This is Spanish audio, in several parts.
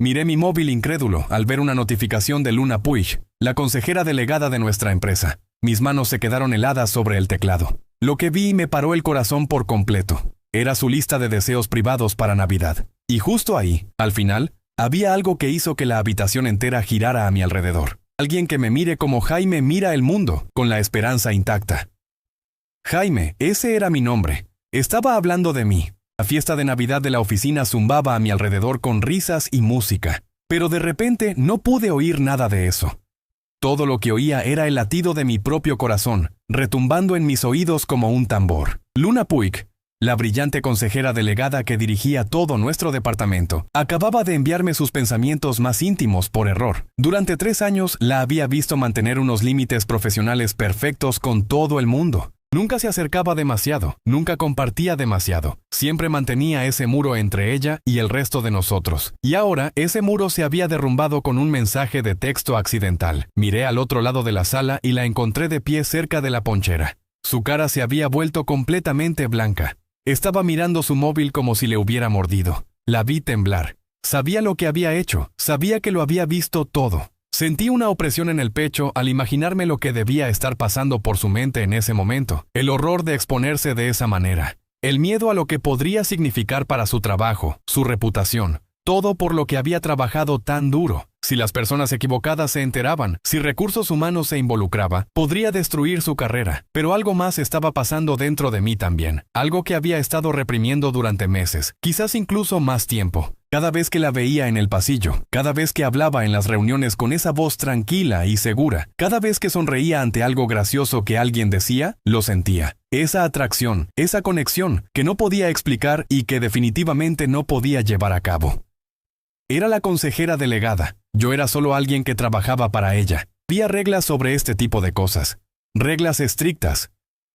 Miré mi móvil incrédulo al ver una notificación de Luna Puig, la consejera delegada de nuestra empresa. Mis manos se quedaron heladas sobre el teclado. Lo que vi me paró el corazón por completo. Era su lista de deseos privados para Navidad. Y justo ahí, al final, había algo que hizo que la habitación entera girara a mi alrededor. Alguien que me mire como Jaime mira el mundo, con la esperanza intacta. Jaime, ese era mi nombre. Estaba hablando de mí. La fiesta de Navidad de la oficina zumbaba a mi alrededor con risas y música. Pero de repente no pude oír nada de eso. Todo lo que oía era el latido de mi propio corazón, retumbando en mis oídos como un tambor. Luna Puig, la brillante consejera delegada que dirigía todo nuestro departamento, acababa de enviarme sus pensamientos más íntimos por error. Durante 3 años la había visto mantener unos límites profesionales perfectos con todo el mundo. Nunca se acercaba demasiado, nunca compartía demasiado. Siempre mantenía ese muro entre ella y el resto de nosotros. Y ahora ese muro se había derrumbado con un mensaje de texto accidental. Miré al otro lado de la sala y la encontré de pie cerca de la ponchera. Su cara se había vuelto completamente blanca. Estaba mirando su móvil como si le hubiera mordido. La vi temblar. Sabía lo que había hecho, sabía que lo había visto todo. Sentí una opresión en el pecho al imaginarme lo que debía estar pasando por su mente en ese momento. El horror de exponerse de esa manera. El miedo a lo que podría significar para su trabajo, su reputación. Todo por lo que había trabajado tan duro. Si las personas equivocadas se enteraban, si recursos humanos se involucraba, podría destruir su carrera. Pero algo más estaba pasando dentro de mí también. Algo que había estado reprimiendo durante meses, quizás incluso más tiempo. Cada vez que la veía en el pasillo, cada vez que hablaba en las reuniones con esa voz tranquila y segura, cada vez que sonreía ante algo gracioso que alguien decía, lo sentía. Esa atracción, esa conexión, que no podía explicar y que definitivamente no podía llevar a cabo. Era la consejera delegada. Yo era solo alguien que trabajaba para ella. Había reglas sobre este tipo de cosas. Reglas estrictas.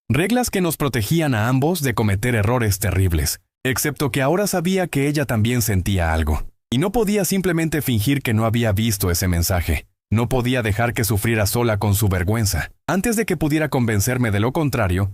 Reglas que nos protegían a ambos de cometer errores terribles. Excepto que ahora sabía que ella también sentía algo. Y no podía simplemente fingir que no había visto ese mensaje. No podía dejar que sufriera sola con su vergüenza. Antes de que pudiera convencerme de lo contrario,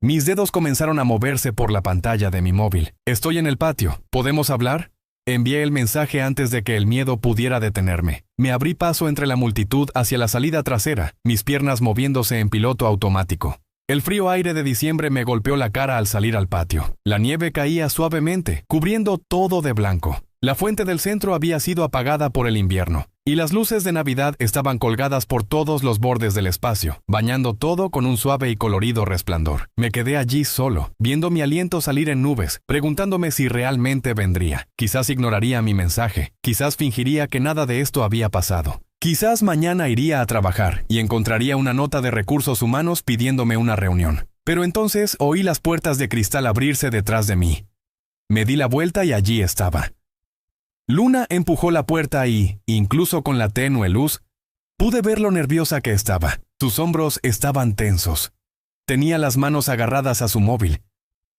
mis dedos comenzaron a moverse por la pantalla de mi móvil. Estoy en el patio. ¿Podemos hablar? Envié el mensaje antes de que el miedo pudiera detenerme. Me abrí paso entre la multitud hacia la salida trasera, mis piernas moviéndose en piloto automático. El frío aire de diciembre me golpeó la cara al salir al patio. La nieve caía suavemente, cubriendo todo de blanco. La fuente del centro había sido apagada por el invierno, y las luces de Navidad estaban colgadas por todos los bordes del espacio, bañando todo con un suave y colorido resplandor. Me quedé allí solo, viendo mi aliento salir en nubes, preguntándome si realmente vendría. Quizás ignoraría mi mensaje, quizás fingiría que nada de esto había pasado. Quizás mañana iría a trabajar y encontraría una nota de recursos humanos pidiéndome una reunión. Pero entonces oí las puertas de cristal abrirse detrás de mí. Me di la vuelta y allí estaba. Luna empujó la puerta y, incluso con la tenue luz, pude ver lo nerviosa que estaba. Sus hombros estaban tensos. Tenía las manos agarradas a su móvil.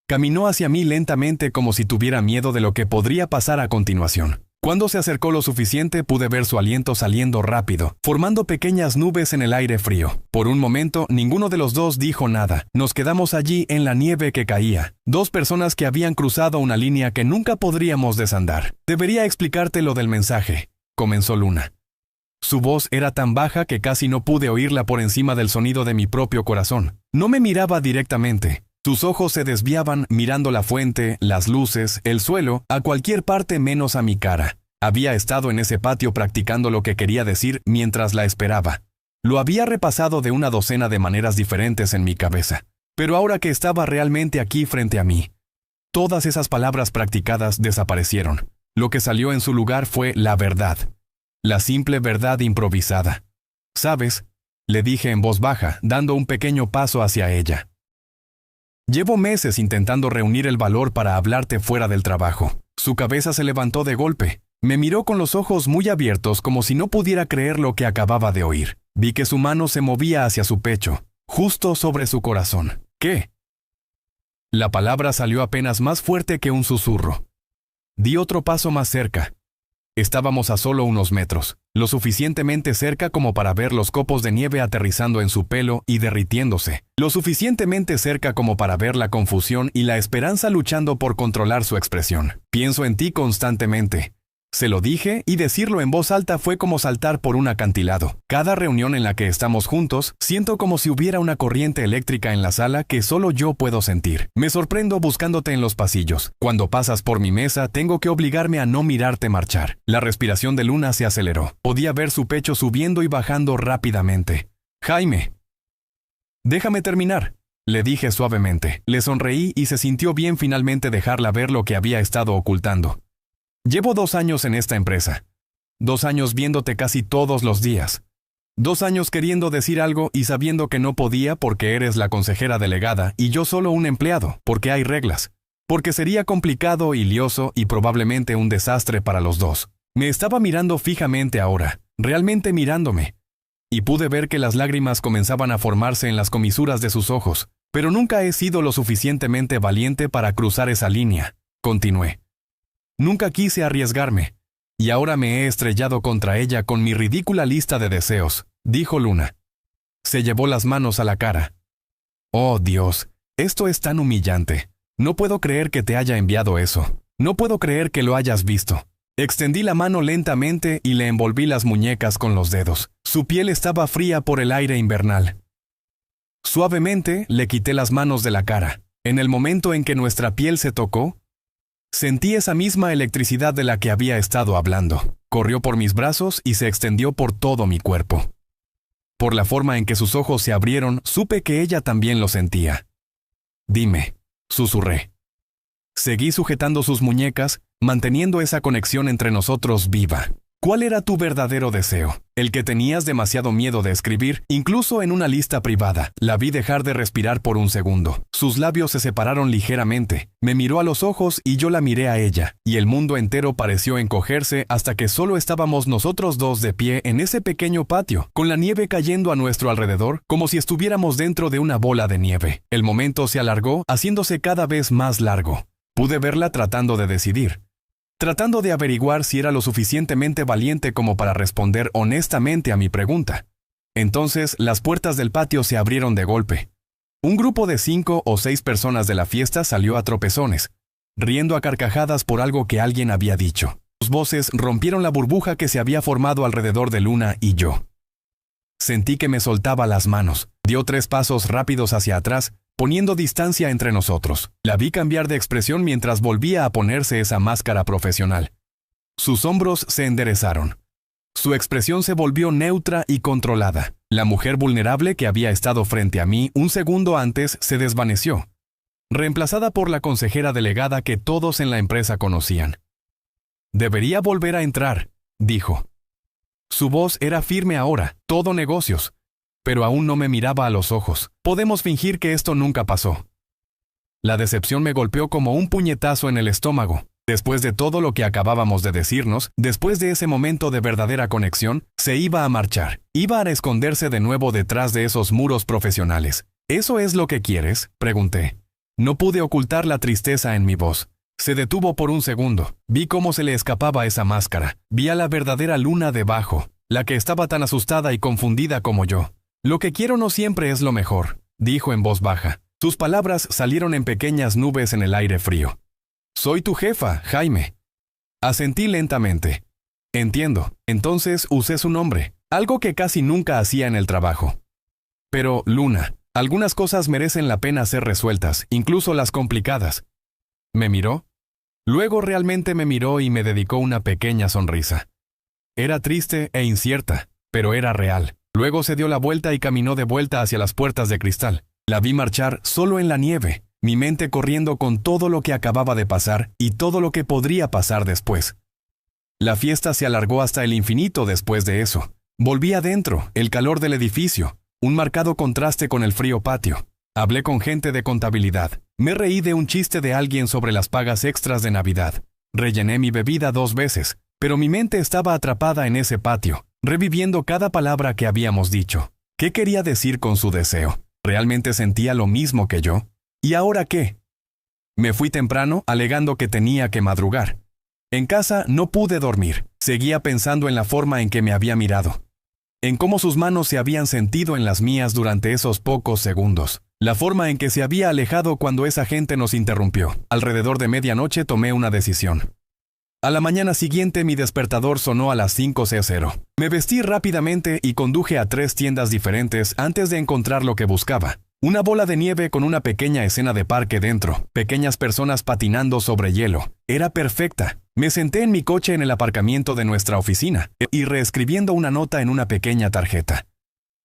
Caminó hacia mí lentamente como si tuviera miedo de lo que podría pasar a continuación. Cuando se acercó lo suficiente, pude ver su aliento saliendo rápido, formando pequeñas nubes en el aire frío. Por un momento, ninguno de los dos dijo nada. Nos quedamos allí en la nieve que caía. 2 personas que habían cruzado una línea que nunca podríamos desandar. Debería explicarte lo del mensaje, comenzó Luna. Su voz era tan baja que casi no pude oírla por encima del sonido de mi propio corazón. No me miraba directamente. Sus ojos se desviaban mirando la fuente, las luces, el suelo, a cualquier parte menos a mi cara. Había estado en ese patio practicando lo que quería decir mientras la esperaba. Lo había repasado de una docena de maneras diferentes en mi cabeza. Pero ahora que estaba realmente aquí frente a mí, todas esas palabras practicadas desaparecieron. Lo que salió en su lugar fue la verdad. La simple verdad improvisada. ¿Sabes?, le dije en voz baja, dando un pequeño paso hacia ella. Llevo meses intentando reunir el valor para hablarte fuera del trabajo. Su cabeza se levantó de golpe. Me miró con los ojos muy abiertos como si no pudiera creer lo que acababa de oír. Vi que su mano se movía hacia su pecho, justo sobre su corazón. ¿Qué? La palabra salió apenas más fuerte que un susurro. Di otro paso más cerca. Estábamos a solo unos metros, lo suficientemente cerca como para ver los copos de nieve aterrizando en su pelo y derritiéndose, lo suficientemente cerca como para ver la confusión y la esperanza luchando por controlar su expresión. Pienso en ti constantemente. Se lo dije y decirlo en voz alta fue como saltar por un acantilado. Cada reunión en la que estamos juntos, siento como si hubiera una corriente eléctrica en la sala que solo yo puedo sentir. Me sorprendo buscándote en los pasillos. Cuando pasas por mi mesa, tengo que obligarme a no mirarte marchar. La respiración de Luna se aceleró. Podía ver su pecho subiendo y bajando rápidamente. Jaime. Déjame terminar, le dije suavemente. Le sonreí y se sintió bien finalmente dejarla ver lo que había estado ocultando. Llevo 2 años en esta empresa. 2 años viéndote casi todos los días. 2 años queriendo decir algo y sabiendo que no podía porque eres la consejera delegada y yo solo un empleado, porque hay reglas. Porque sería complicado y lioso y probablemente un desastre para los dos. Me estaba mirando fijamente ahora, realmente mirándome. Y pude ver que las lágrimas comenzaban a formarse en las comisuras de sus ojos. Pero nunca he sido lo suficientemente valiente para cruzar esa línea, continué. Nunca quise arriesgarme, y ahora me he estrellado contra ella con mi ridícula lista de deseos, dijo Luna. Se llevó las manos a la cara. Oh, Dios, esto es tan humillante. No puedo creer que te haya enviado eso. No puedo creer que lo hayas visto. Extendí la mano lentamente y le envolví las muñecas con los dedos. Su piel estaba fría por el aire invernal. Suavemente le quité las manos de la cara. En el momento en que nuestra piel se tocó, sentí esa misma electricidad de la que había estado hablando. Corrió por mis brazos y se extendió por todo mi cuerpo. Por la forma en que sus ojos se abrieron, supe que ella también lo sentía. Dime, susurré. Seguí sujetando sus muñecas, manteniendo esa conexión entre nosotros viva. ¿Cuál era tu verdadero deseo? El que tenías demasiado miedo de escribir, incluso en una lista privada. La vi dejar de respirar por un segundo. Sus labios se separaron ligeramente. Me miró a los ojos y yo la miré a ella, y el mundo entero pareció encogerse hasta que solo estábamos nosotros dos de pie en ese pequeño patio, con la nieve cayendo a nuestro alrededor, como si estuviéramos dentro de una bola de nieve. El momento se alargó, haciéndose cada vez más largo. Pude verla tratando de decidir. Tratando de averiguar si era lo suficientemente valiente como para responder honestamente a mi pregunta. Entonces, las puertas del patio se abrieron de golpe. Un grupo de 5 o 6 personas de la fiesta salió a tropezones, riendo a carcajadas por algo que alguien había dicho. Sus voces rompieron la burbuja que se había formado alrededor de Luna y yo. Sentí que me soltaba las manos. Dio 3 pasos rápidos hacia atrás, poniendo distancia entre nosotros. La vi cambiar de expresión mientras volvía a ponerse esa máscara profesional. Sus hombros se enderezaron. Su expresión se volvió neutra y controlada. La mujer vulnerable que había estado frente a mí un segundo antes se desvaneció, reemplazada por la consejera delegada que todos en la empresa conocían. «Debería volver a entrar», dijo. Su voz era firme ahora, todo negocios. Pero aún no me miraba a los ojos. Podemos fingir que esto nunca pasó. La decepción me golpeó como un puñetazo en el estómago. Después de todo lo que acabábamos de decirnos, después de ese momento de verdadera conexión, se iba a marchar. Iba a esconderse de nuevo detrás de esos muros profesionales. ¿Eso es lo que quieres?, pregunté. No pude ocultar la tristeza en mi voz. Se detuvo por un segundo. Vi cómo se le escapaba esa máscara. Vi a la verdadera Luna debajo, la que estaba tan asustada y confundida como yo. Lo que quiero no siempre es lo mejor, dijo en voz baja. Sus palabras salieron en pequeñas nubes en el aire frío. Soy tu jefa, Jaime. Asentí lentamente. Entiendo. Entonces usé su nombre, algo que casi nunca hacía en el trabajo. Pero, Luna, algunas cosas merecen la pena ser resueltas, incluso las complicadas. ¿Me miró? Luego realmente me miró y me dedicó una pequeña sonrisa. Era triste e incierta, pero era real. Luego se dio la vuelta y caminó de vuelta hacia las puertas de cristal. La vi marchar solo en la nieve, mi mente corriendo con todo lo que acababa de pasar y todo lo que podría pasar después. La fiesta se alargó hasta el infinito después de eso. Volví adentro, el calor del edificio, un marcado contraste con el frío patio. Hablé con gente de contabilidad. Me reí de un chiste de alguien sobre las pagas extras de Navidad. Rellené mi bebida 2 veces, pero mi mente estaba atrapada en ese patio, reviviendo cada palabra que habíamos dicho. ¿Qué quería decir con su deseo? ¿Realmente sentía lo mismo que yo? ¿Y ahora qué? Me fui temprano, alegando que tenía que madrugar. En casa no pude dormir. Seguía pensando en la forma en que me había mirado, en cómo sus manos se habían sentido en las mías durante esos pocos segundos, la forma en que se había alejado cuando esa gente nos interrumpió. Alrededor de medianoche tomé una decisión. A la mañana siguiente mi despertador sonó a las 5:00. Me vestí rápidamente y conduje a 3 tiendas diferentes antes de encontrar lo que buscaba. Una bola de nieve con una pequeña escena de parque dentro, pequeñas personas patinando sobre hielo. Era perfecta. Me senté en mi coche en el aparcamiento de nuestra oficina y reescribiendo una nota en una pequeña tarjeta.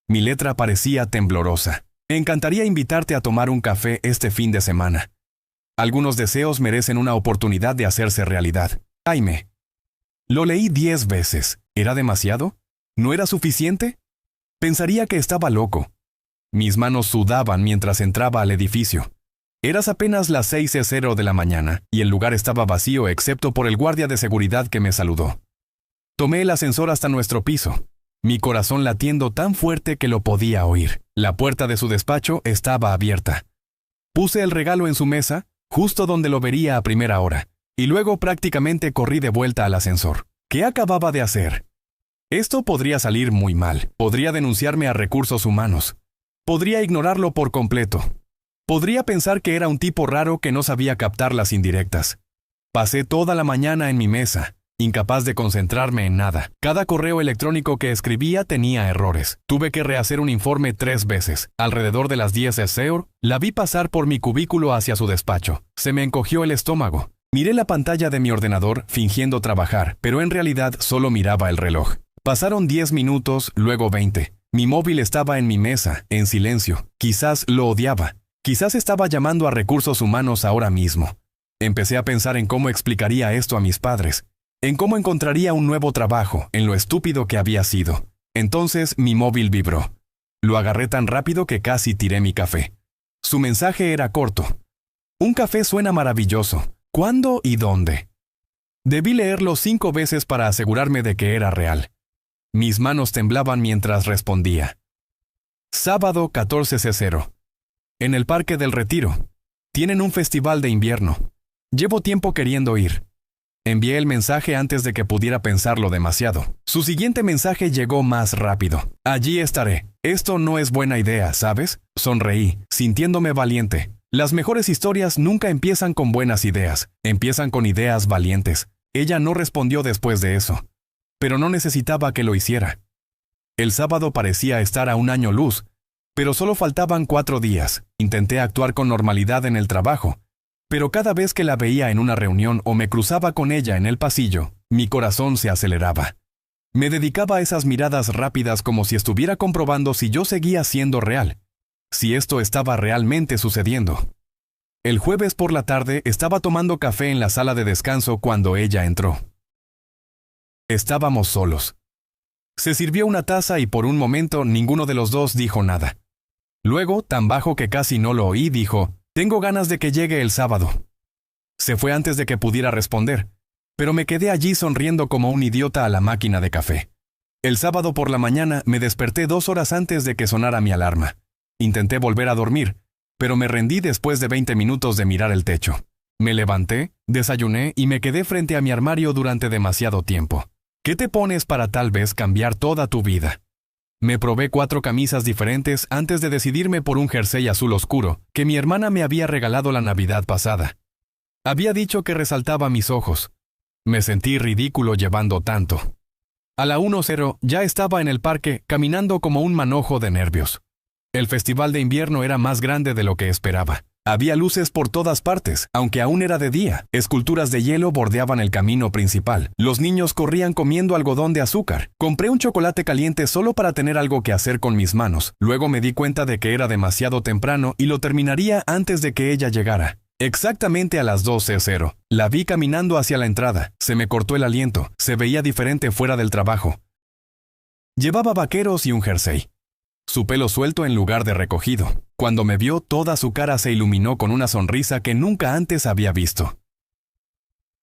Mi letra parecía temblorosa. Me encantaría invitarte a tomar un café este fin de semana. Algunos deseos merecen una oportunidad de hacerse realidad. Jaime. Lo leí 10 veces. ¿Era demasiado? ¿No era suficiente? Pensaría que estaba loco. Mis manos sudaban mientras entraba al edificio. Eras apenas las 6:00 de la mañana, y el lugar estaba vacío excepto por el guardia de seguridad que me saludó. Tomé el ascensor hasta nuestro piso, mi corazón latiendo tan fuerte que lo podía oír. La puerta de su despacho estaba abierta. Puse el regalo en su mesa, justo donde lo vería a primera hora, y luego prácticamente corrí de vuelta al ascensor. ¿Qué acababa de hacer? Esto podría salir muy mal. Podría denunciarme a recursos humanos. Podría ignorarlo por completo. Podría pensar que era un tipo raro que no sabía captar las indirectas. Pasé toda la mañana en mi mesa, incapaz de concentrarme en nada. Cada correo electrónico que escribía tenía errores. Tuve que rehacer un informe 3 veces. Alrededor de las 10:00, la vi pasar por mi cubículo hacia su despacho. Se me encogió el estómago. Miré la pantalla de mi ordenador fingiendo trabajar, pero en realidad solo miraba el reloj. Pasaron 10 minutos, luego 20. Mi móvil estaba en mi mesa, en silencio. Quizás lo odiaba. Quizás estaba llamando a recursos humanos ahora mismo. Empecé a pensar en cómo explicaría esto a mis padres, en cómo encontraría un nuevo trabajo, en lo estúpido que había sido. Entonces mi móvil vibró. Lo agarré tan rápido que casi tiré mi café. Su mensaje era corto. Un café suena maravilloso. ¿Cuándo y dónde? Debí leerlo 5 veces para asegurarme de que era real. Mis manos temblaban mientras respondía. Sábado 14:00. En el Parque del Retiro. Tienen un festival de invierno. Llevo tiempo queriendo ir. Envié el mensaje antes de que pudiera pensarlo demasiado. Su siguiente mensaje llegó más rápido. Allí estaré. Esto no es buena idea, ¿sabes? Sonreí, sintiéndome valiente. Las mejores historias nunca empiezan con buenas ideas. Empiezan con ideas valientes. Ella no respondió después de eso. Pero no necesitaba que lo hiciera. El sábado parecía estar a un año luz, pero solo faltaban 4 días. Intenté actuar con normalidad en el trabajo, pero cada vez que la veía en una reunión o me cruzaba con ella en el pasillo, mi corazón se aceleraba. Me dedicaba a esas miradas rápidas como si estuviera comprobando si yo seguía siendo real, si esto estaba realmente sucediendo. El jueves por la tarde estaba tomando café en la sala de descanso cuando ella entró. Estábamos solos. Se sirvió una taza y por un momento ninguno de los dos dijo nada. Luego, tan bajo que casi no lo oí, dijo, «Tengo ganas de que llegue el sábado». Se fue antes de que pudiera responder, pero me quedé allí sonriendo como un idiota a la máquina de café. El sábado por la mañana me desperté 2 horas antes de que sonara mi alarma. Intenté volver a dormir, pero me rendí después de 20 minutos de mirar el techo. Me levanté, desayuné y me quedé frente a mi armario durante demasiado tiempo. ¿Qué te pones para tal vez cambiar toda tu vida? Me probé 4 camisas diferentes antes de decidirme por un jersey azul oscuro que mi hermana me había regalado la Navidad pasada. Había dicho que resaltaba mis ojos. Me sentí ridículo llevando tanto. A la 1:00 ya estaba en el parque caminando como un manojo de nervios. El festival de invierno era más grande de lo que esperaba. Había luces por todas partes, aunque aún era de día. Esculturas de hielo bordeaban el camino principal. Los niños corrían comiendo algodón de azúcar. Compré un chocolate caliente solo para tener algo que hacer con mis manos. Luego me di cuenta de que era demasiado temprano y lo terminaría antes de que ella llegara. Exactamente a las 12:00. La vi caminando hacia la entrada. Se me cortó el aliento. Se veía diferente fuera del trabajo. Llevaba vaqueros y un jersey. Su pelo suelto en lugar de recogido. Cuando me vio, toda su cara se iluminó con una sonrisa que nunca antes había visto.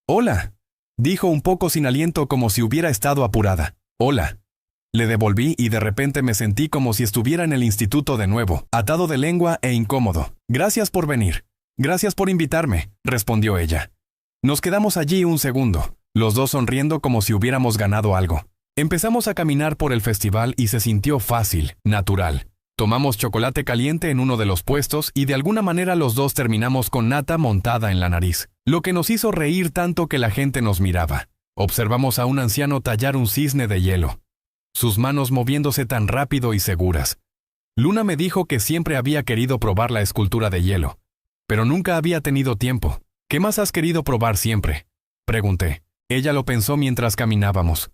«Hola», dijo un poco sin aliento como si hubiera estado apurada. «Hola». Le devolví y de repente me sentí como si estuviera en el instituto de nuevo, atado de lengua e incómodo. «Gracias por venir». «Gracias por invitarme», respondió ella. Nos quedamos allí un segundo, los dos sonriendo como si hubiéramos ganado algo. Empezamos a caminar por el festival y se sintió fácil, natural. Tomamos chocolate caliente en uno de los puestos y de alguna manera los dos terminamos con nata montada en la nariz, lo que nos hizo reír tanto que la gente nos miraba. Observamos a un anciano tallar un cisne de hielo, sus manos moviéndose tan rápido y seguras. Luna me dijo que siempre había querido probar la escultura de hielo, pero nunca había tenido tiempo. ¿Qué más has querido probar siempre?, pregunté. Ella lo pensó mientras caminábamos.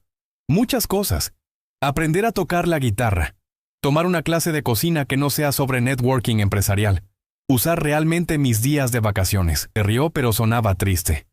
Muchas cosas. Aprender a tocar la guitarra. Tomar una clase de cocina que no sea sobre networking empresarial. Usar realmente mis días de vacaciones. Se rió, pero sonaba triste.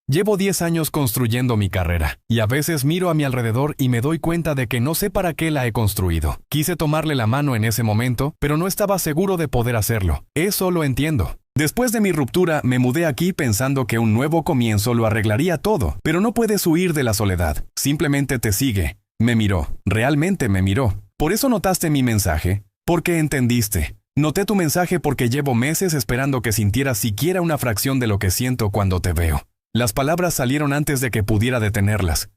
Llevo 10 años construyendo mi carrera, y a veces miro a mi alrededor y me doy cuenta de que no sé para qué la he construido. Quise tomarle la mano en ese momento, pero no estaba seguro de poder hacerlo. Eso lo entiendo. Después de mi ruptura, me mudé aquí pensando que un nuevo comienzo lo arreglaría todo, pero no puedes huir de la soledad. Simplemente te sigue. Me miró. Realmente me miró. ¿Por eso notaste mi mensaje? Porque entendiste. Noté tu mensaje porque llevo meses esperando que sintieras siquiera una fracción de lo que siento cuando te veo. Las palabras salieron antes de que pudiera detenerlas.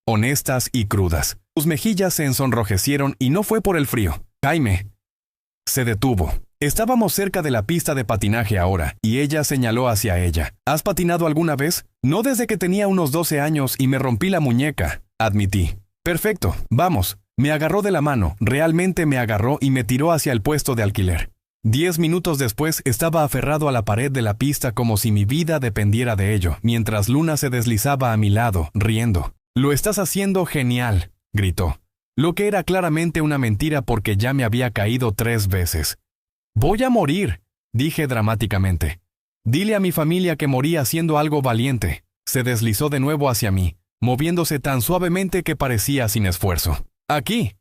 Honestas y crudas. Tus mejillas se ensonrojecieron y no fue por el frío. Jaime. Se detuvo. Estábamos cerca de la pista de patinaje ahora, y ella señaló hacia ella. ¿Has patinado alguna vez? No desde que tenía unos 12 años y me rompí la muñeca, admití. Perfecto, vamos. Me agarró de la mano, realmente me agarró y me tiró hacia el puesto de alquiler. 10 minutos después estaba aferrado a la pared de la pista como si mi vida dependiera de ello, mientras Luna se deslizaba a mi lado, riendo. «Lo estás haciendo genial», gritó. Lo que era claramente una mentira porque ya me había caído 3 veces. «Voy a morir», dije dramáticamente. «Dile a mi familia que morí haciendo algo valiente». Se deslizó de nuevo hacia mí, moviéndose tan suavemente que parecía sin esfuerzo. «Aquí»,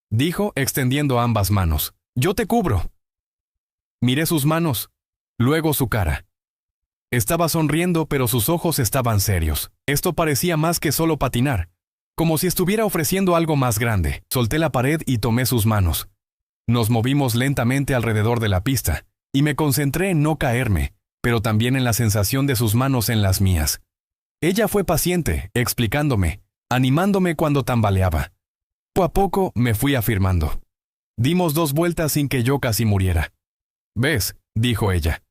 dijo extendiendo ambas manos. «Yo te cubro». Miré sus manos, luego su cara. Estaba sonriendo, pero sus ojos estaban serios. Esto parecía más que solo patinar, como si estuviera ofreciendo algo más grande. Solté la pared y tomé sus manos. Nos movimos lentamente alrededor de la pista, y me concentré en no caerme, pero también en la sensación de sus manos en las mías. Ella fue paciente, explicándome, animándome cuando tambaleaba. Poco a poco me fui afirmando. Dimos 2 vueltas sin que yo casi muriera. «¿Ves?», dijo ella.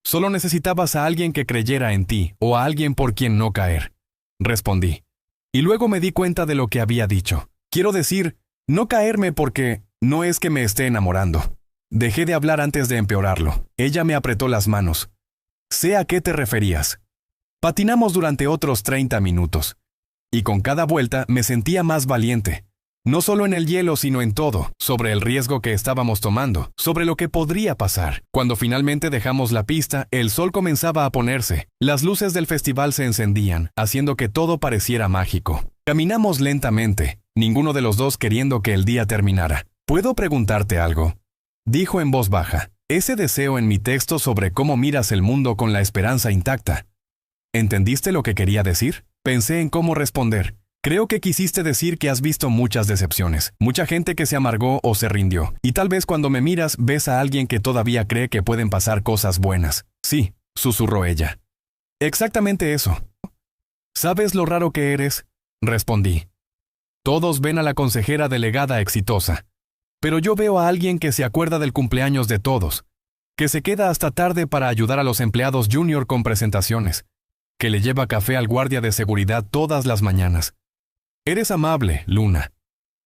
«Solo necesitabas a alguien que creyera en ti, o a alguien por quien no caer», respondí. Y luego me di cuenta de lo que había dicho. Quiero decir, no caerme porque no es que me esté enamorando. Dejé de hablar antes de empeorarlo. Ella me apretó las manos. Sé a qué te referías. Patinamos durante otros 30 minutos. Y con cada vuelta me sentía más valiente. No solo en el hielo, sino en todo, sobre el riesgo que estábamos tomando, sobre lo que podría pasar. Cuando finalmente dejamos la pista, el sol comenzaba a ponerse. Las luces del festival se encendían, haciendo que todo pareciera mágico. Caminamos lentamente, ninguno de los dos queriendo que el día terminara. ¿Puedo preguntarte algo?, dijo en voz baja. Ese deseo en mi texto sobre cómo miras el mundo con la esperanza intacta. ¿Entendiste lo que quería decir? Pensé en cómo responder. Creo que quisiste decir que has visto muchas decepciones, mucha gente que se amargó o se rindió, y tal vez cuando me miras ves a alguien que todavía cree que pueden pasar cosas buenas. Sí, susurró ella. Exactamente eso. ¿Sabes lo raro que eres?, respondí. Todos ven a la consejera delegada exitosa, pero yo veo a alguien que se acuerda del cumpleaños de todos, que se queda hasta tarde para ayudar a los empleados junior con presentaciones, que le lleva café al guardia de seguridad todas las mañanas. Eres amable, Luna.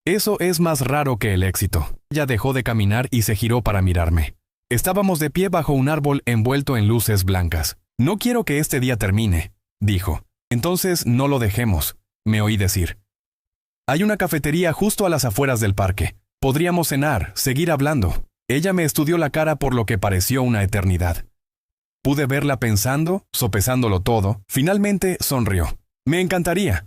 Eso es más raro que el éxito. Ella dejó de caminar y se giró para mirarme. Estábamos de pie bajo un árbol envuelto en luces blancas. No quiero que este día termine, dijo. Entonces no lo dejemos, me oí decir. Hay una cafetería justo a las afueras del parque. Podríamos cenar, seguir hablando. Ella me estudió la cara por lo que pareció una eternidad. Pude verla pensando, sopesándolo todo. Finalmente sonrió. Me encantaría.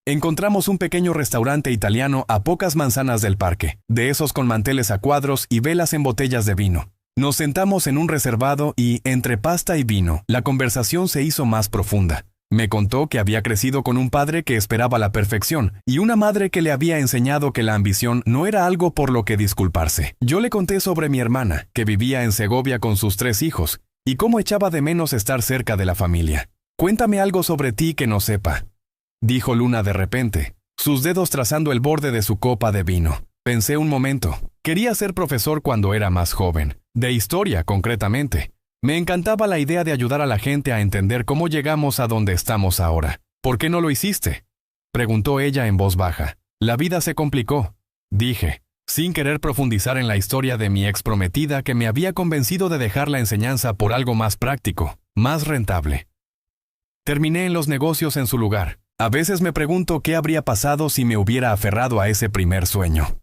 Encontramos un pequeño restaurante italiano a pocas manzanas del parque, de esos con manteles a cuadros y velas en botellas de vino. Nos sentamos en un reservado y, entre pasta y vino, la conversación se hizo más profunda. Me contó que había crecido con un padre que esperaba la perfección y una madre que le había enseñado que la ambición no era algo por lo que disculparse. Yo le conté sobre mi hermana, que vivía en Segovia con sus 3 hijos, y cómo echaba de menos estar cerca de la familia. Cuéntame algo sobre ti que no sepa, dijo Luna de repente, sus dedos trazando el borde de su copa de vino. Pensé un momento. Quería ser profesor cuando era más joven, de historia concretamente. Me encantaba la idea de ayudar a la gente a entender cómo llegamos a donde estamos ahora. ¿Por qué no lo hiciste?, preguntó ella en voz baja. La vida se complicó, dije, sin querer profundizar en la historia de mi ex prometida que me había convencido de dejar la enseñanza por algo más práctico, más rentable. Terminé en los negocios en su lugar. A veces me pregunto qué habría pasado si me hubiera aferrado a ese primer sueño.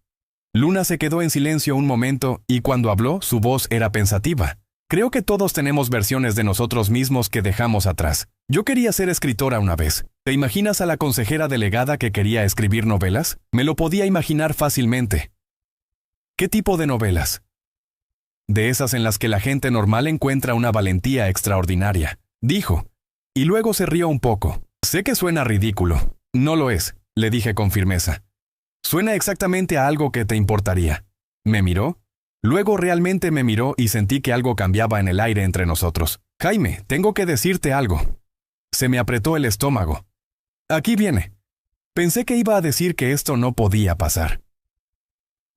Luna se quedó en silencio un momento y cuando habló su voz era pensativa. Creo que todos tenemos versiones de nosotros mismos que dejamos atrás. Yo quería ser escritora una vez. ¿Te imaginas a la consejera delegada que quería escribir novelas? Me lo podía imaginar fácilmente. ¿Qué tipo de novelas? De esas en las que la gente normal encuentra una valentía extraordinaria, dijo. Y luego se rió un poco. Sé que suena ridículo. No lo es, le dije con firmeza. Suena exactamente a algo que te importaría. Me miró. Luego realmente me miró y sentí que algo cambiaba en el aire entre nosotros. Jaime, tengo que decirte algo. Se me apretó el estómago. Aquí viene. Pensé que iba a decir que esto no podía pasar.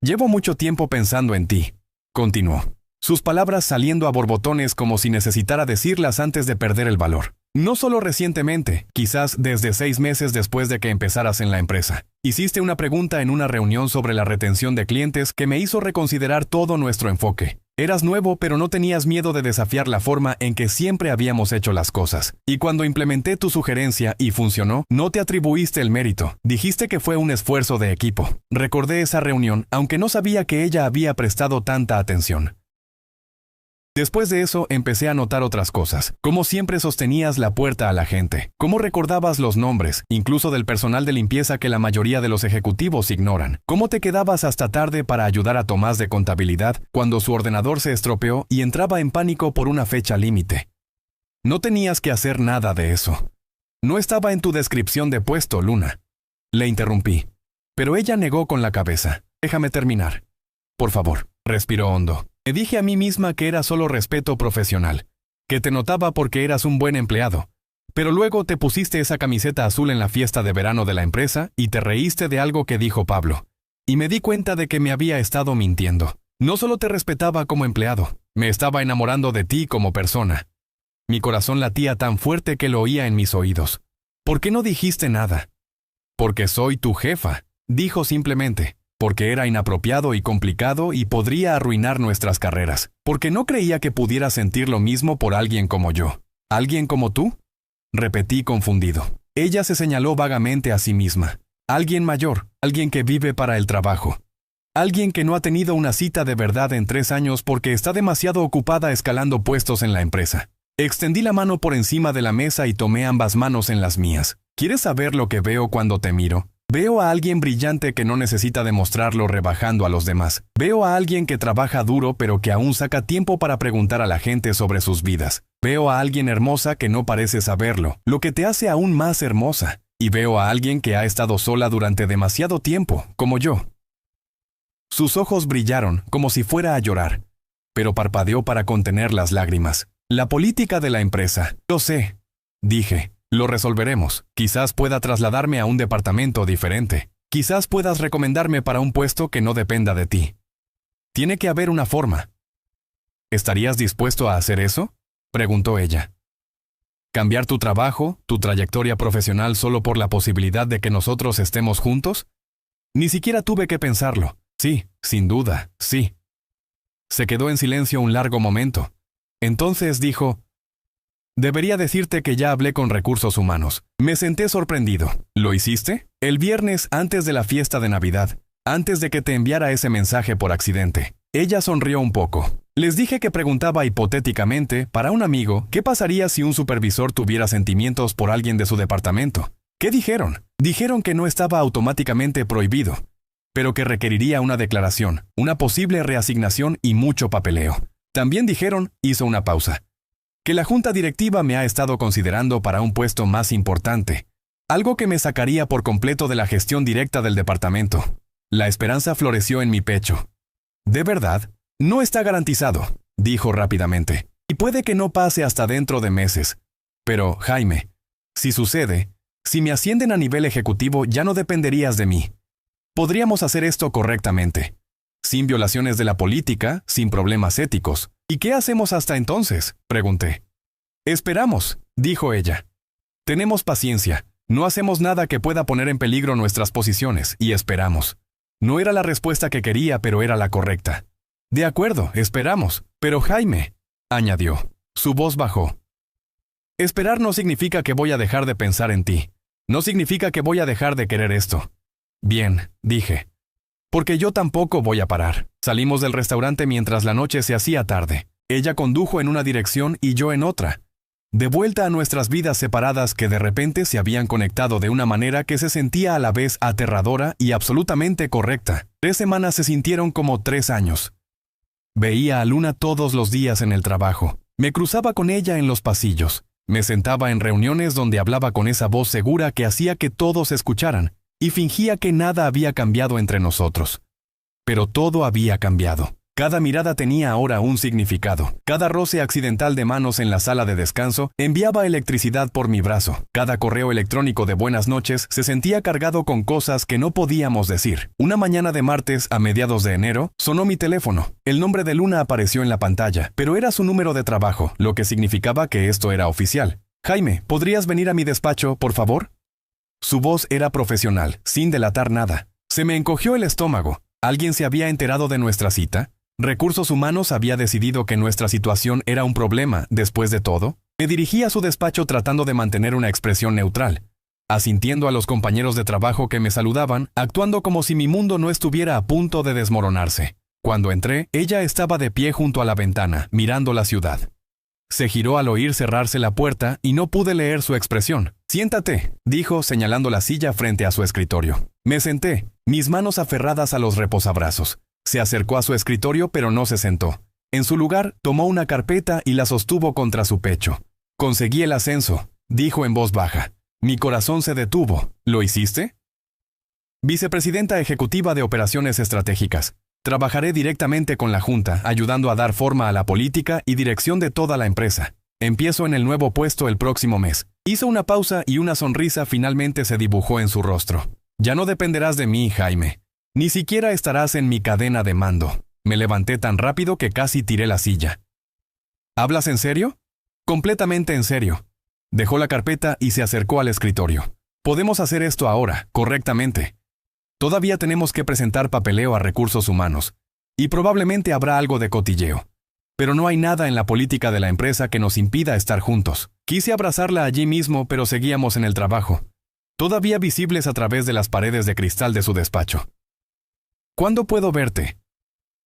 Llevo mucho tiempo pensando en ti, continuó, sus palabras saliendo a borbotones como si necesitara decirlas antes de perder el valor. No solo recientemente, quizás desde 6 meses después de que empezaras en la empresa. Hiciste una pregunta en una reunión sobre la retención de clientes que me hizo reconsiderar todo nuestro enfoque. Eras nuevo, pero no tenías miedo de desafiar la forma en que siempre habíamos hecho las cosas. Y cuando implementé tu sugerencia y funcionó, no te atribuiste el mérito. Dijiste que fue un esfuerzo de equipo. Recordé esa reunión, aunque no sabía que ella había prestado tanta atención. Después de eso empecé a notar otras cosas. Cómo siempre sostenías la puerta a la gente. Cómo recordabas los nombres, incluso del personal de limpieza que la mayoría de los ejecutivos ignoran. Cómo te quedabas hasta tarde para ayudar a Tomás de contabilidad cuando su ordenador se estropeó y entraba en pánico por una fecha límite. No tenías que hacer nada de eso. No estaba en tu descripción de puesto, Luna. Le interrumpí. Pero ella negó con la cabeza. Déjame terminar. Por favor, respiró hondo. Me dije a mí misma que era solo respeto profesional, que te notaba porque eras un buen empleado. Pero luego te pusiste esa camiseta azul en la fiesta de verano de la empresa y te reíste de algo que dijo Pablo. Y me di cuenta de que me había estado mintiendo. No solo te respetaba como empleado, me estaba enamorando de ti como persona. Mi corazón latía tan fuerte que lo oía en mis oídos. ¿Por qué no dijiste nada? Porque soy tu jefa, dijo simplemente. Porque era inapropiado y complicado y podría arruinar nuestras carreras. Porque no creía que pudiera sentir lo mismo por alguien como yo. ¿Alguien como tú? Repetí confundido. Ella se señaló vagamente a sí misma. Alguien mayor, alguien que vive para el trabajo. Alguien que no ha tenido una cita de verdad en 3 años porque está demasiado ocupada escalando puestos en la empresa. Extendí la mano por encima de la mesa y tomé ambas manos en las mías. ¿Quieres saber lo que veo cuando te miro? Veo a alguien brillante que no necesita demostrarlo rebajando a los demás. Veo a alguien que trabaja duro pero que aún saca tiempo para preguntar a la gente sobre sus vidas. Veo a alguien hermosa que no parece saberlo, lo que te hace aún más hermosa. Y veo a alguien que ha estado sola durante demasiado tiempo, como yo. Sus ojos brillaron como si fuera a llorar, pero parpadeó para contener las lágrimas. La política de la empresa. Lo sé, dije. Lo resolveremos. Quizás pueda trasladarme a un departamento diferente. Quizás puedas recomendarme para un puesto que no dependa de ti. Tiene que haber una forma. ¿Estarías dispuesto a hacer eso?, preguntó ella. ¿Cambiar tu trabajo, tu trayectoria profesional solo por la posibilidad de que nosotros estemos juntos? Ni siquiera tuve que pensarlo. Sí, sin duda, sí. Se quedó en silencio un largo momento. Entonces dijo: debería decirte que ya hablé con recursos humanos. Me senté sorprendido. ¿Lo hiciste? El viernes antes de la fiesta de Navidad, antes de que te enviara ese mensaje por accidente. Ella sonrió un poco. Les dije que preguntaba hipotéticamente, para un amigo, ¿qué pasaría si un supervisor tuviera sentimientos por alguien de su departamento? ¿Qué dijeron? Dijeron que no estaba automáticamente prohibido, pero que requeriría una declaración, una posible reasignación y mucho papeleo. También dijeron, hizo una pausa, que la junta directiva me ha estado considerando para un puesto más importante, algo que me sacaría por completo de la gestión directa del departamento. La esperanza floreció en mi pecho. ¿De verdad? No está garantizado, dijo rápidamente, y puede que no pase hasta dentro de meses. Pero, Jaime, si sucede, si me ascienden a nivel ejecutivo ya no dependerías de mí. Podríamos hacer esto correctamente. sin violaciones de la política, sin problemas éticos. ¿Y qué hacemos hasta entonces?, pregunté. Esperamos, dijo ella. Tenemos paciencia, no hacemos nada que pueda poner en peligro nuestras posiciones, y esperamos. No era la respuesta que quería, pero era la correcta. De acuerdo, esperamos. Pero Jaime, añadió. Su voz bajó. Esperar no significa que voy a dejar de pensar en ti. No significa que voy a dejar de querer esto. Bien, dije. Porque yo tampoco voy a parar. Salimos del restaurante mientras la noche se hacía tarde. Ella condujo en una dirección y yo en otra. De vuelta a nuestras vidas separadas que de repente se habían conectado de una manera que se sentía a la vez aterradora y absolutamente correcta. 3 semanas se sintieron como 3 años. Veía a Luna todos los días en el trabajo. Me cruzaba con ella en los pasillos. Me sentaba en reuniones donde hablaba con esa voz segura que hacía que todos escucharan, y fingía que nada había cambiado entre nosotros. Pero todo había cambiado. Cada mirada tenía ahora un significado. Cada roce accidental de manos en la sala de descanso enviaba electricidad por mi brazo. Cada correo electrónico de buenas noches se sentía cargado con cosas que no podíamos decir. Una mañana de martes, a mediados de enero, sonó mi teléfono. El nombre de Luna apareció en la pantalla, pero era su número de trabajo, lo que significaba que esto era oficial. Jaime, ¿podrías venir a mi despacho, por favor? Su voz era profesional, sin delatar nada. Se me encogió el estómago. ¿Alguien se había enterado de nuestra cita? ¿Recursos Humanos había decidido que nuestra situación era un problema después de todo? Me dirigí a su despacho tratando de mantener una expresión neutral, asintiendo a los compañeros de trabajo que me saludaban, actuando como si mi mundo no estuviera a punto de desmoronarse. Cuando entré, ella estaba de pie junto a la ventana, mirando la ciudad. Se giró al oír cerrarse la puerta y no pude leer su expresión. «Siéntate», dijo señalando la silla frente a su escritorio. Me senté, mis manos aferradas a los reposabrazos. Se acercó a su escritorio pero no se sentó. En su lugar, tomó una carpeta y la sostuvo contra su pecho. «Conseguí el ascenso», dijo en voz baja. Mi corazón se detuvo. «¿Lo hiciste?» Vicepresidenta ejecutiva de operaciones estratégicas. Trabajaré directamente con la Junta, ayudando a dar forma a la política y dirección de toda la empresa. Empiezo en el nuevo puesto el próximo mes. Hizo una pausa y una sonrisa finalmente se dibujó en su rostro. Ya no dependerás de mí, Jaime. Ni siquiera estarás en mi cadena de mando. Me levanté tan rápido que casi tiré la silla. ¿Hablas en serio? Completamente en serio. Dejó la carpeta y se acercó al escritorio. Podemos hacer esto ahora, correctamente. Todavía tenemos que presentar papeleo a Recursos Humanos. Y probablemente habrá algo de cotilleo. Pero no hay nada en la política de la empresa que nos impida estar juntos. Quise abrazarla allí mismo, pero seguíamos en el trabajo, todavía visibles a través de las paredes de cristal de su despacho. ¿Cuándo puedo verte?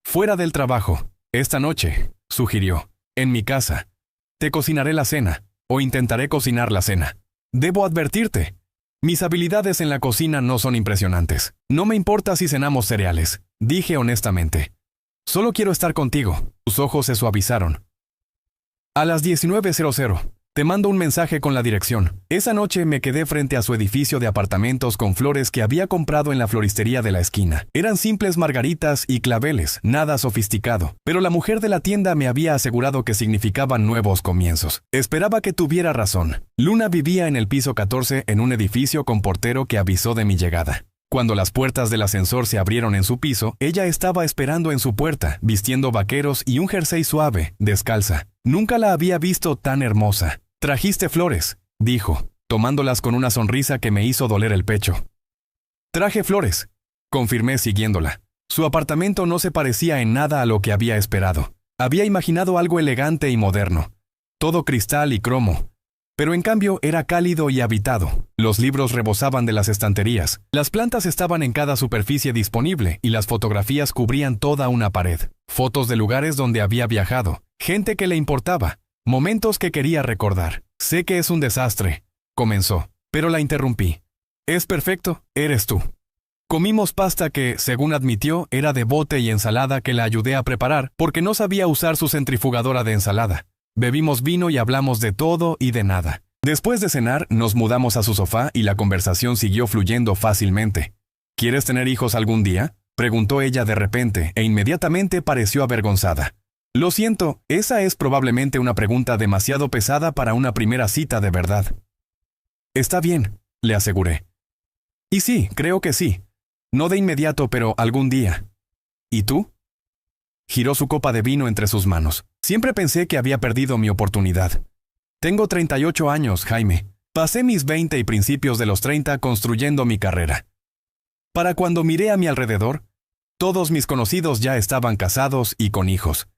Fuera del trabajo. Esta noche, sugirió. En mi casa. Te cocinaré la cena, o intentaré cocinar la cena. Debo advertirte. Mis habilidades en la cocina no son impresionantes. No me importa si cenamos cereales, dije honestamente. Solo quiero estar contigo. Sus ojos se suavizaron. A las 19:00. Te mando un mensaje con la dirección. Esa noche me quedé frente a su edificio de apartamentos con flores que había comprado en la floristería de la esquina. Eran simples margaritas y claveles, nada sofisticado. Pero la mujer de la tienda me había asegurado que significaban nuevos comienzos. Esperaba que tuviera razón. Luna vivía en el piso 14 en un edificio con portero que avisó de mi llegada. Cuando las puertas del ascensor se abrieron en su piso, ella estaba esperando en su puerta, vistiendo vaqueros y un jersey suave, descalza. Nunca la había visto tan hermosa. «Trajiste flores», dijo, tomándolas con una sonrisa que me hizo doler el pecho. «Traje flores», confirmé siguiéndola. Su apartamento no se parecía en nada a lo que había esperado. Había imaginado algo elegante y moderno, todo cristal y cromo. Pero en cambio era cálido y habitado. Los libros rebosaban de las estanterías. Las plantas estaban en cada superficie disponible y las fotografías cubrían toda una pared. Fotos de lugares donde había viajado, gente que le importaba, momentos que quería recordar. «Sé que es un desastre», comenzó, pero la interrumpí. «Es perfecto, eres tú». Comimos pasta que, según admitió, era de bote y ensalada que la ayudé a preparar porque no sabía usar su centrifugadora de ensalada. Bebimos vino y hablamos de todo y de nada. Después de cenar, nos mudamos a su sofá y la conversación siguió fluyendo fácilmente. «¿Quieres tener hijos algún día?», preguntó ella de repente e inmediatamente pareció avergonzada. «Lo siento, esa es probablemente una pregunta demasiado pesada para una primera cita de verdad». «Está bien», le aseguré. «Y sí, creo que sí. No de inmediato, pero algún día». «¿Y tú?», Giró su copa de vino entre sus manos. Siempre pensé que había perdido mi oportunidad. Tengo 38 años, Jaime. Pasé mis 20 y principios de los 30 construyendo mi carrera. Para cuando miré a mi alrededor, todos mis conocidos ya estaban casados y con hijos.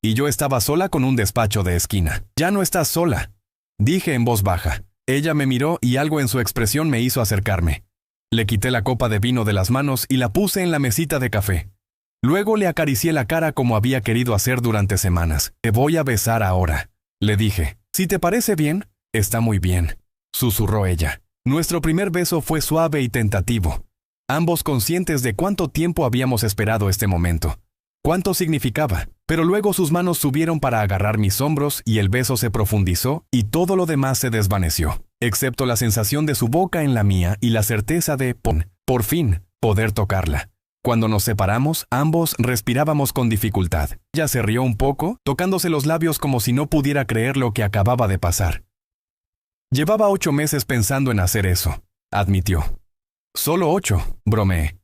Y yo estaba sola con un despacho de esquina. Ya no estás sola, dije en voz baja. Ella me miró y algo en su expresión me hizo acercarme. Le quité la copa de vino de las manos y la puse en la mesita de café. Luego le acaricié la cara como había querido hacer durante semanas. Te voy a besar ahora, le dije. Si te parece bien, está muy bien, susurró ella. Nuestro primer beso fue suave y tentativo, ambos conscientes de cuánto tiempo habíamos esperado este momento. Cuánto significaba, pero luego sus manos subieron para agarrar mis hombros y el beso se profundizó y todo lo demás se desvaneció, excepto la sensación de su boca en la mía y la certeza de, por fin, poder tocarla. Cuando nos separamos, ambos respirábamos con dificultad. Ella se rió un poco, tocándose los labios como si no pudiera creer lo que acababa de pasar. Llevaba 8 meses pensando en hacer eso, admitió. Solo 8, bromeé.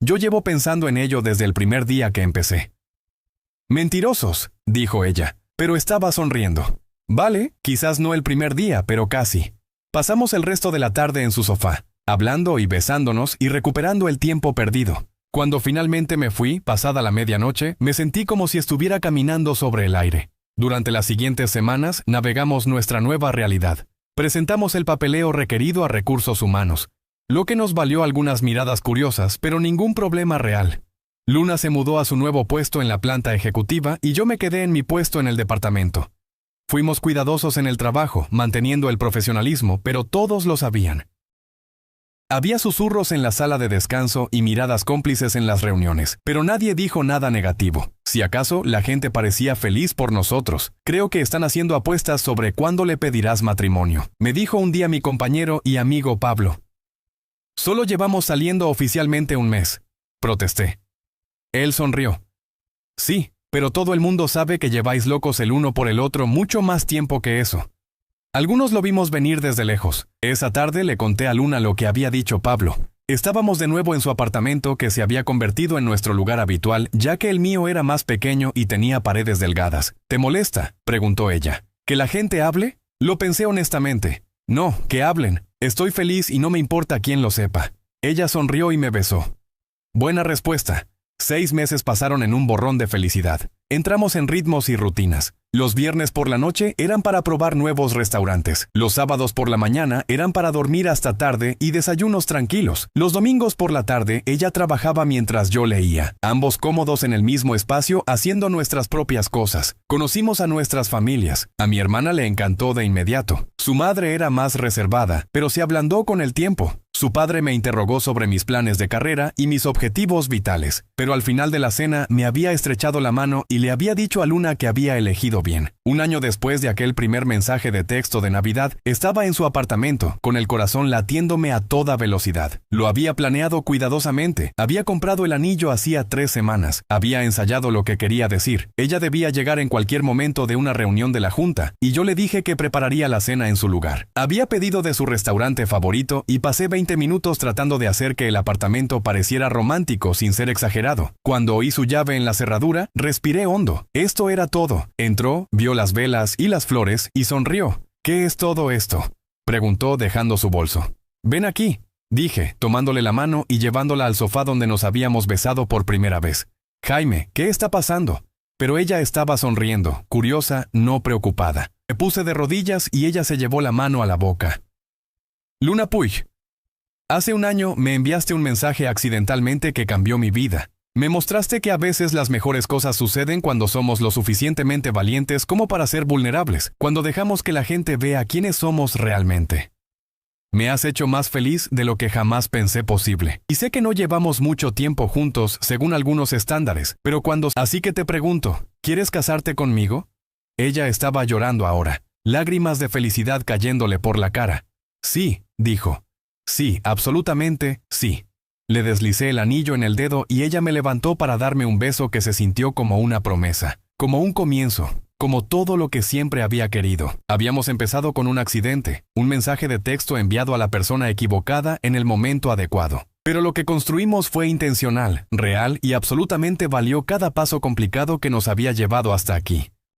Yo llevo pensando en ello desde el primer día que empecé. Mentirosos, dijo ella, pero estaba sonriendo. Vale, quizás no el primer día, pero casi. Pasamos el resto de la tarde en su sofá, hablando y besándonos y recuperando el tiempo perdido. Cuando finalmente me fui, pasada la medianoche, me sentí como si estuviera caminando sobre el aire. Durante las siguientes semanas, navegamos nuestra nueva realidad. Presentamos el papeleo requerido a recursos humanos, lo que nos valió algunas miradas curiosas, pero ningún problema real. Luna se mudó a su nuevo puesto en la planta ejecutiva y yo me quedé en mi puesto en el departamento. Fuimos cuidadosos en el trabajo, manteniendo el profesionalismo, pero todos lo sabían. Había susurros en la sala de descanso y miradas cómplices en las reuniones, pero nadie dijo nada negativo. Si acaso, la gente parecía feliz por nosotros. Creo que están haciendo apuestas sobre cuándo le pedirás matrimonio, me dijo un día mi compañero y amigo Pablo. Solo llevamos saliendo oficialmente un mes, protesté. Él sonrió. Sí, pero todo el mundo sabe que lleváis locos el uno por el otro mucho más tiempo que eso. Algunos lo vimos venir desde lejos. Esa tarde le conté a Luna lo que había dicho Pablo. Estábamos de nuevo en su apartamento que se había convertido en nuestro lugar habitual, ya que el mío era más pequeño y tenía paredes delgadas. ¿Te molesta?, preguntó ella. ¿Que la gente hable? Lo pensé honestamente. No, que hablen. Estoy feliz y no me importa quién lo sepa. Ella sonrió y me besó. Buena respuesta. 6 meses pasaron en un borrón de felicidad. Entramos en ritmos y rutinas. Los viernes por la noche eran para probar nuevos restaurantes. Los sábados por la mañana eran para dormir hasta tarde y desayunos tranquilos. Los domingos por la tarde ella trabajaba mientras yo leía. Ambos cómodos en el mismo espacio haciendo nuestras propias cosas. Conocimos a nuestras familias. A mi hermana le encantó de inmediato. Su madre era más reservada, pero se ablandó con el tiempo. Su padre me interrogó sobre mis planes de carrera y mis objetivos vitales, pero al final de la cena me había estrechado la mano y le había dicho a Luna que había elegido bien. Un año después de aquel primer mensaje de texto de Navidad, estaba en su apartamento, con el corazón latiéndome a toda velocidad. Lo había planeado cuidadosamente, había comprado el anillo hacía 3 semanas, había ensayado lo que quería decir. Ella debía llegar en cualquier momento de una reunión de la junta, y yo le dije que prepararía la cena en su lugar. Había pedido de su restaurante favorito y pasé 20 minutos tratando de hacer que el apartamento pareciera romántico sin ser exagerado. Cuando oí su llave en la cerradura, respiré hondo. Esto era todo. Entró, vio las velas y las flores y sonrió. ¿Qué es todo esto?, preguntó dejando su bolso. Ven aquí, dije, tomándole la mano y llevándola al sofá donde nos habíamos besado por primera vez. Jaime, ¿qué está pasando? Pero ella estaba sonriendo, curiosa, no preocupada. Me puse de rodillas y ella se llevó la mano a la boca. Luna Puig. Hace un año me enviaste un mensaje accidentalmente que cambió mi vida. Me mostraste que a veces las mejores cosas suceden cuando somos lo suficientemente valientes como para ser vulnerables, cuando dejamos que la gente vea quiénes somos realmente. Me has hecho más feliz de lo que jamás pensé posible. Y sé que no llevamos mucho tiempo juntos según algunos estándares, pero Así que te pregunto, ¿quieres casarte conmigo? Ella estaba llorando ahora, lágrimas de felicidad cayéndole por la cara. Sí, dijo. Sí, absolutamente, sí. Le deslicé el anillo en el dedo y ella me levantó para darme un beso que se sintió como una promesa, como un comienzo, como todo lo que siempre había querido. Habíamos empezado con un accidente, un mensaje de texto enviado a la persona equivocada en el momento adecuado. Pero lo que construimos fue intencional, real y absolutamente valió cada paso complicado que nos había llevado hasta aquí.